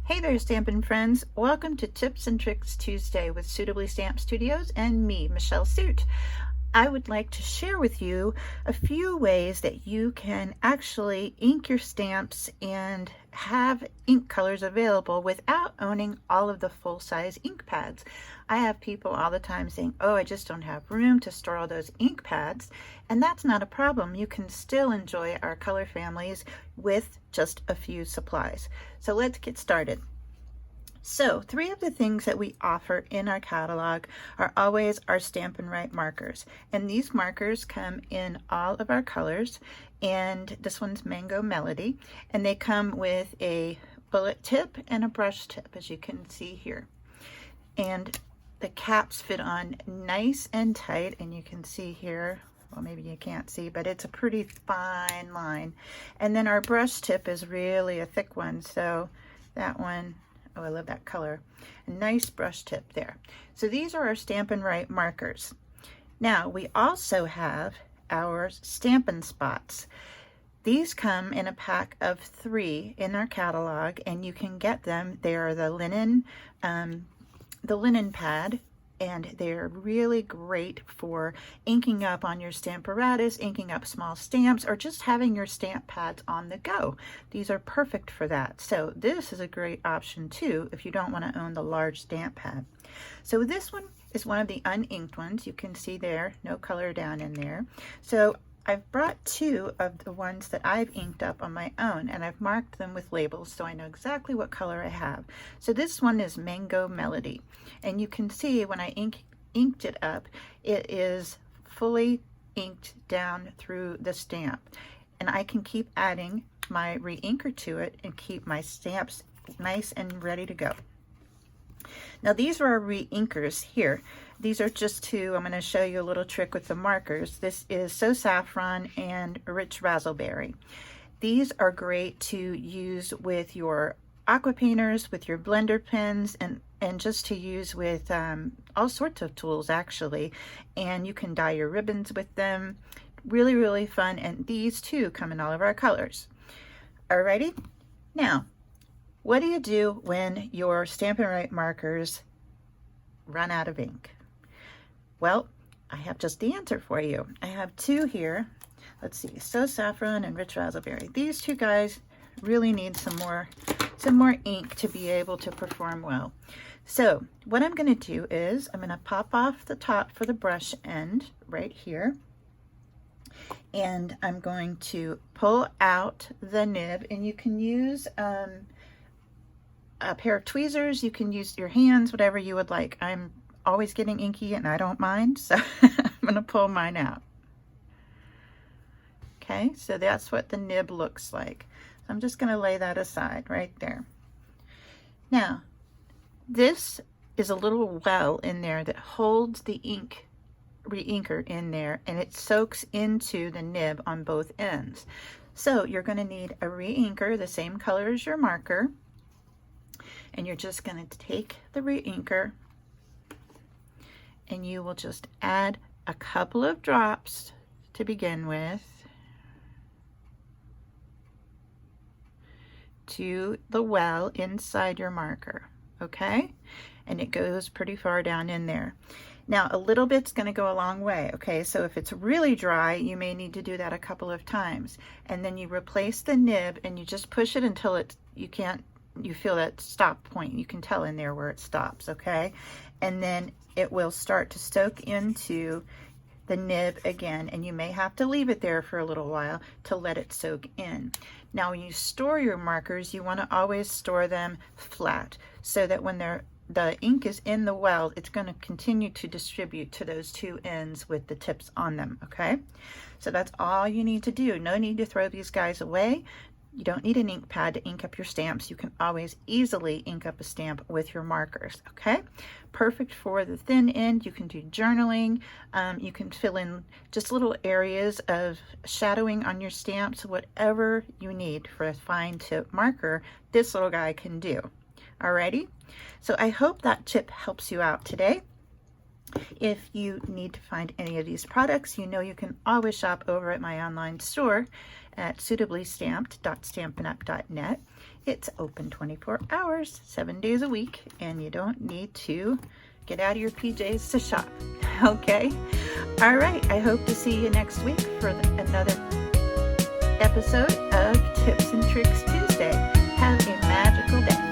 Hey there, Stampin' friends. Welcome to Tips and Tricks Tuesday with Suitably Stamped Studios and me, Michelle Suit. I would like to share with you a few ways that you can actually ink your stamps and have ink colors available without owning all of the full-size ink pads. I have people all the time saying, oh, I just don't have room to store all those ink pads, and that's not a problem. You can still enjoy our color families with just a few supplies. So let's get started. So 3 of the things that we offer in our catalog are always our Stampin' Write markers. And these markers come in all of our colors. And this one's Mango Melody. And they come with a bullet tip and a brush tip, as you can see here. And the caps fit on nice and tight. And you can see here, well, maybe you can't see, but it's a pretty fine line. And then our brush tip is really a thick one. So that one, oh, I love that color. A nice brush tip there. So these are our Stampin' Write markers. Now, we also have our Stampin' Spots. These come in a pack of 3 in our catalog, and you can get them. They are the linen pad, and they're really great for inking up on your Stamparatus, inking up small stamps, or just having your stamp pads on the go. These are perfect for that. So this is a great option too if you don't want to own the large stamp pad. So this one is one of the uninked ones. You can see there, no color down in there. So I've brought 2 of the ones that I've inked up on my own, and I've marked them with labels so I know exactly what color I have. So this one is Mango Melody, and you can see when I inked it up, it is fully inked down through the stamp, and I can keep adding my re-inker to it and keep my stamps nice and ready to go. Now these are our re-inkers here. These are just 2. I'm going to show you a little trick with the markers. This is So Saffron and Rich Razzleberry. These are great to use with your aqua painters, with your blender pens, and just to use with all sorts of tools actually. And you can dye your ribbons with them. Really, really fun. And these too come in all of our colors. Alrighty, now what do you do when your Stampin' Write markers run out of ink? Well, I have just the answer for you. I have 2 here. Let's see, So Saffron and Rich Razzleberry. These 2 guys really need some more ink to be able to perform well. So what I'm going to do is I'm going to pop off the top for the brush end right here. And I'm going to pull out the nib, and you can use a pair of tweezers, you can use your hands, whatever you would like. I'm always getting inky and I don't mind, so I'm going to pull mine out. Okay, so that's what the nib looks like. So I'm just going to lay that aside right there. Now, this is a little well in there that holds the ink re-inker in there, and it soaks into the nib on both ends. So you're going to need a re-inker the same color as your marker. And you're just going to take the re-inker and you will just add a couple of drops to begin with to the well inside your marker, okay? And it goes pretty far down in there. Now a little bit's going to go a long way, okay? So if it's really dry, you may need to do that a couple of times. And then you replace the nib and you just push it until you feel that stop point. You can tell in there where it stops, okay? And then it will start to soak into the nib again, and you may have to leave it there for a little while to let it soak in. Now when you store your markers, you want to always store them flat so that when the ink is in the well, it's going to continue to distribute to those 2 ends with the tips on them, okay? So that's all you need to do. No need to throw these guys away. You don't need an ink pad to ink up your stamps. You can always easily ink up a stamp with your markers, okay? Perfect for the thin end. You can do journaling. You can fill in just little areas of shadowing on your stamps, whatever you need for a fine tip marker, this little guy can do. Alrighty? So I hope that tip helps you out today. If you need to find any of these products, you know you can always shop over at my online store at suitablystamped.stampinup.net. It's open 24 hours, 7 days a week, and you don't need to get out of your PJs to shop. Okay? All right, I hope to see you next week for another episode of Tips and Tricks Tuesday. Have a magical day.